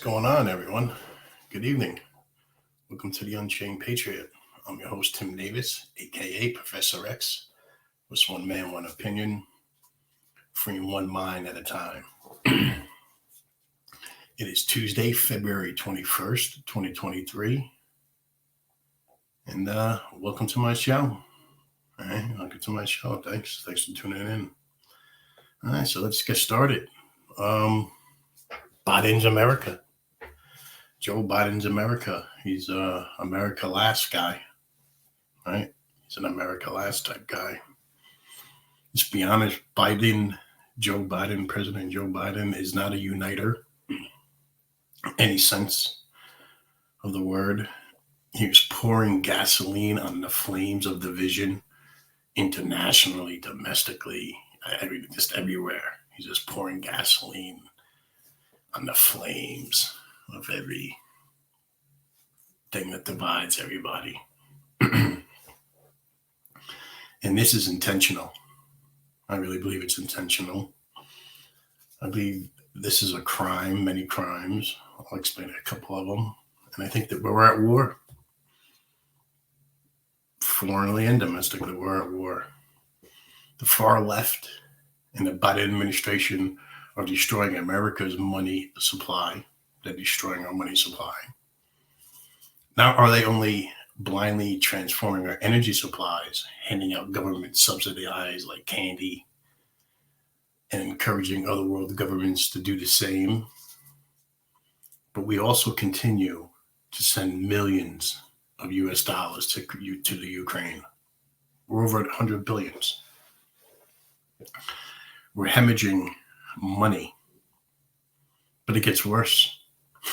going on, everyone? Good evening. Welcome to the Unchained Patriot. I'm your host, Tim Davis, aka Professor X. With one man, one opinion, freeing one mind at a time. It is Tuesday, February 21st, 2023. And welcome to my show. All right, welcome to my show. Thanks for tuning in. All right, so let's get started. Biden's America. Joe Biden's America. He's America last guy, right? He's an America last type guy. Let's be honest, President Joe Biden is not a uniter in any sense of the word. He was pouring gasoline on the flames of division internationally, domestically, just everywhere. He's just pouring gasoline on the flames of every thing that divides everybody. And this is intentional. I really believe it's intentional. I believe this is a crime, many crimes. I'll explain a couple of them. And I think that we're at war. Foreignly and domestically, we're at war. The far left and the Biden administration are destroying America's money supply. They're destroying our money supply. Not are they only blindly transforming our energy supplies, handing out government subsidies like candy, and encouraging other world governments to do the same, but we also continue to send millions of US dollars to the Ukraine. We're over at 100 billions. We're hemorrhaging money, but it gets worse.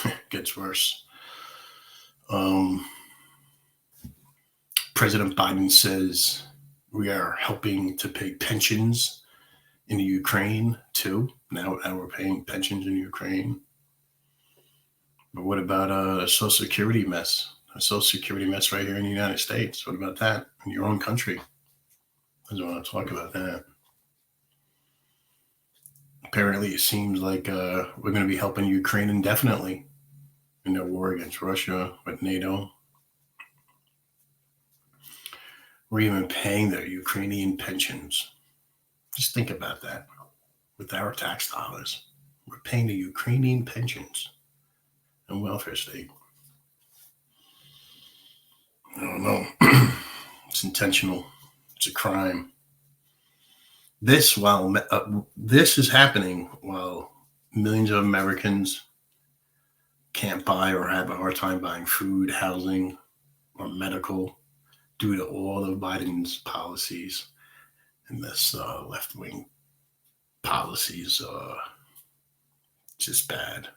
It gets worse. President Biden says we are helping to pay pensions in the Ukraine too. Now we're paying pensions in Ukraine. But what about a Social Security mess? A Social Security mess right here in the United States. What about that in your own country? I don't want to talk about that. Apparently, it seems like we're going to be helping Ukraine indefinitely in their war against Russia with NATO. We're even paying their Ukrainian pensions. Just think about that. With our tax dollars, we're paying the Ukrainian pensions and welfare state. I don't know. It's intentional. It's a crime. This is happening while millions of Americans can't buy or have a hard time buying food, housing, or medical due to all of Biden's policies and this left-wing policies. Just bad.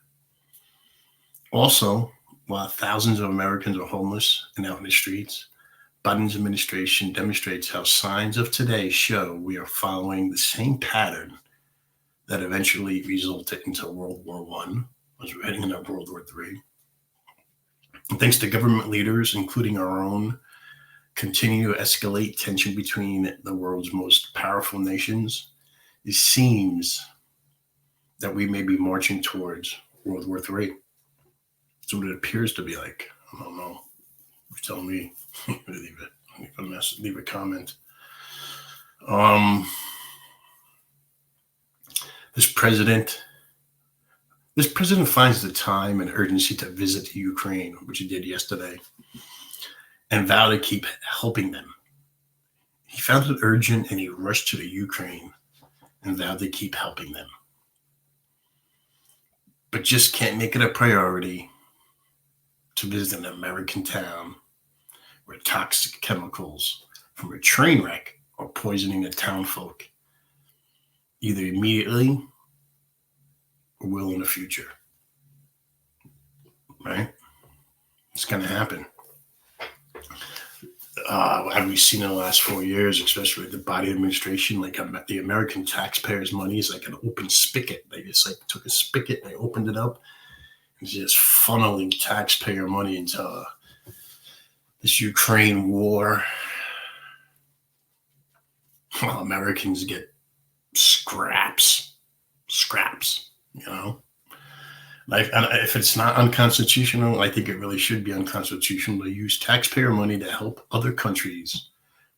Also, while thousands of Americans are homeless and out in the streets, Biden's administration demonstrates how signs of today show we are following the same pattern that eventually resulted into World War I, as we're heading into World War III. And thanks to government leaders, including our own, continue to escalate tension between the world's most powerful nations, it seems that we may be marching towards World War III. That's what it appears to be like. I don't know. You tell me. Leave a comment. This president finds the time and urgency to visit Ukraine, which he did yesterday, and vowed to keep helping them. He found it urgent and he rushed to the Ukraine and vowed to keep helping them. But just can't make it a priority to visit an American town where toxic chemicals from a train wreck are poisoning the town folk, either immediately or will in the future. Right? It's going to happen. Have we seen in the last 4 years, especially with the Biden administration, like the American taxpayers' money is like an open spigot. They just like took a spigot, they opened it up, and just funneling taxpayer money into this Ukraine war. Well, Americans get scraps, you know. Like, and if it's not unconstitutional, I think it really should be unconstitutional to use taxpayer money to help other countries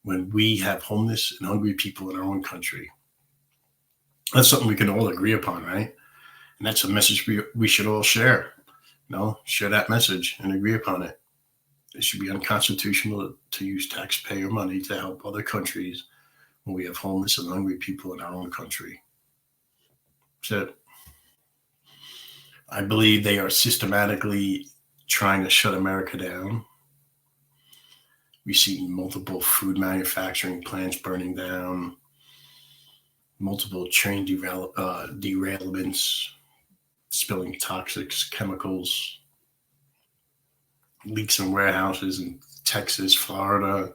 when we have homeless and hungry people in our own country. That's something we can all agree upon, right? And that's a message we should all share. Share that message and agree upon it. It should be unconstitutional to use taxpayer money to help other countries when we have homeless and hungry people in our own country. That's it. I believe they are systematically trying to shut America down. We see multiple food manufacturing plants burning down, multiple train derailments, spilling toxic chemicals, leaks in warehouses in Texas, Florida,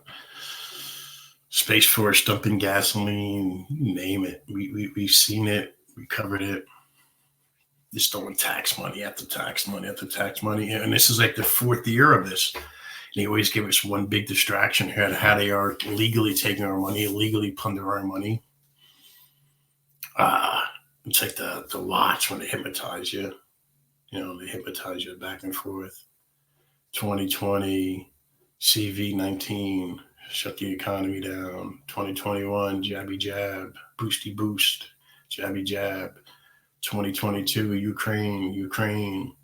Space Force dumping gasoline, you name it. We've seen it, we covered it. Just throwing tax money after tax money after tax money. And this is like the fourth year of this. And they always give us one big distraction here, how they are illegally taking our money, illegally plunder our money. It's like the watch when they hypnotize you. They hypnotize you back and forth. 2020, CV19, shut the economy down. 2021, jabby jab, boosty boost, jabby jab. 2022, Ukraine.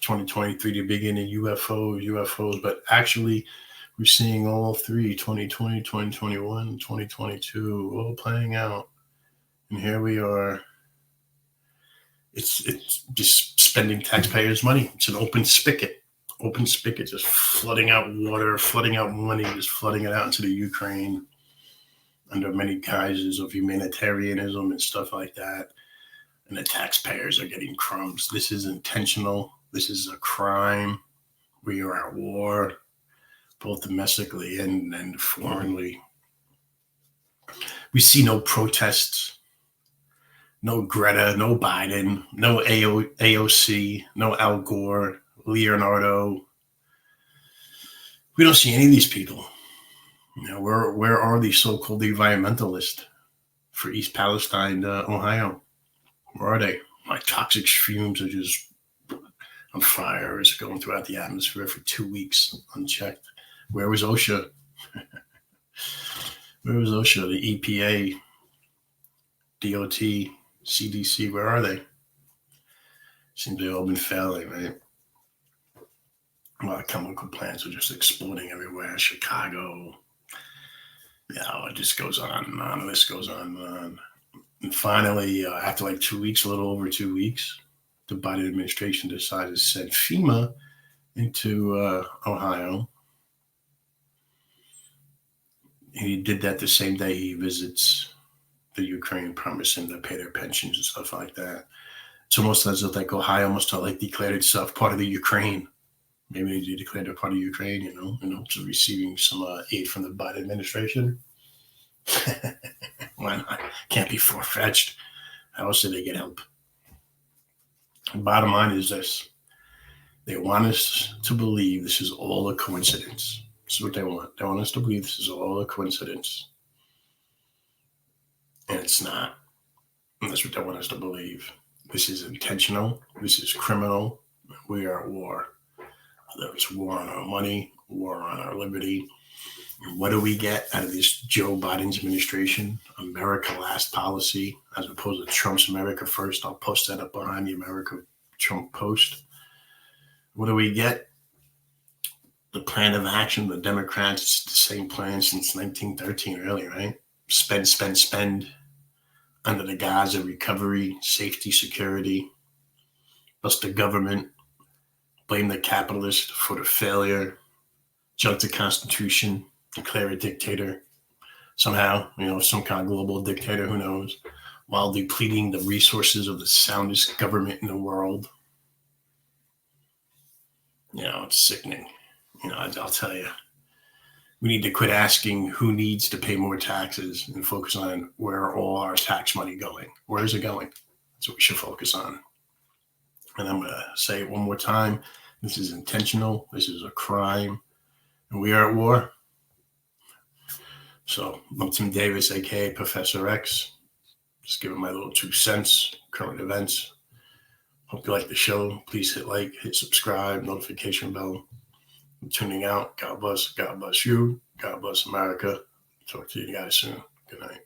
2023, the beginning, UFOs. But actually, we're seeing all three, 2020, 2021, 2022, all playing out. And here we are. It's just spending taxpayers' money. It's an open spigot, just flooding out water, flooding out money, just flooding it out into the Ukraine under many guises of humanitarianism and stuff like that. And the taxpayers are getting crumbs. This is intentional. This is a crime. We are at war, both domestically and foreignly. We see no protests, no Greta, no Biden, no AOC, no Al Gore, Leonardo. We don't see any of these people. Where are these so-called environmentalists for East Palestine, Ohio? Where are they? My toxic fumes are just on fire. It's going throughout the atmosphere for 2 weeks unchecked. Where was OSHA? Where was OSHA? The EPA, DOT, CDC, where are they? Seems they've all been failing, right? A lot of chemical plants are just exploding everywhere. Chicago. It just goes on and on. And this goes on and on. And finally, after like 2 weeks, a little over 2 weeks, the Biden administration decided to send FEMA into Ohio. He did that the same day he visits the Ukraine, promising to pay their pensions and stuff like that. It's almost as if like Ohio must have like declared itself part of the Ukraine. Maybe they declared it part of Ukraine, in hopes of receiving some aid from the Biden administration. Why not? Can't be far-fetched. How else do they get help? The bottom line is this. They want us to believe this is all a coincidence. This is what they want. They want us to believe this is all a coincidence. And it's not. And that's what they want us to believe. This is intentional. This is criminal. We are at war. There is war on our money, war on our liberty. And what do we get out of this Joe Biden's administration? America last policy, as opposed to Trump's America first. I'll post that up behind the America Trump post. What do we get? The plan of action, the Democrats, it's the same plan since 1913, really, right? Spend, under the guise of recovery, safety, security, bust the government, blame the capitalist for the failure, junk the Constitution, declare a dictator, somehow, some kind of global dictator, who knows, while depleting the resources of the soundest government in the world. It's sickening. I'll tell you. We need to quit asking who needs to pay more taxes and focus on where all our tax money going. Where is it going? That's what we should focus on. And I'm going to say it one more time. This is intentional. This is a crime. And we are at war. So I'm Tim Davis, a.k.a. Professor X. Just giving my little 2 cents, current events. Hope you like the show. Please hit like, hit subscribe, notification bell. I'm tuning out. God bless. God bless you. God bless America. Talk to you guys soon. Good night.